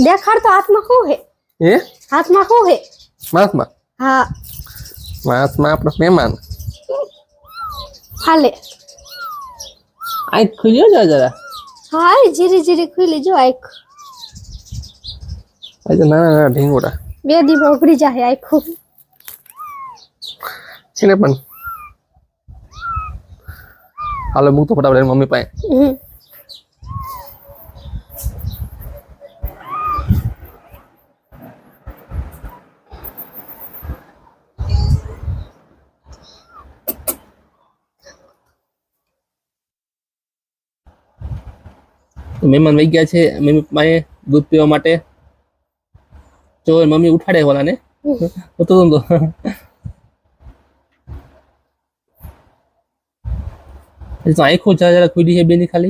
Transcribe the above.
દેખાડ તો હાથમાં શું હે? હે હાથમાં શું હે? માસમાં હા માસમાં આપણો મહેમાન હાલે. આંખ ખુલ્યો જા જરા. હા જીરી જીરી ખુલી જો આંખ. આજે નાના નાના ઢીંગોડા બે દીમાં ઉઘડી જાય આંખું. એને પણ હાલો મૂક તો ફટાફટ એની મમ્મી પાસે. મહેમાન વહી ગયા છે મમ્મી પાસે દૂધ પીવા માટે. જો મમ્મી ઉઠાડે ઓલાને તો આંખો જરા ખુલી છે બેની ખાલી.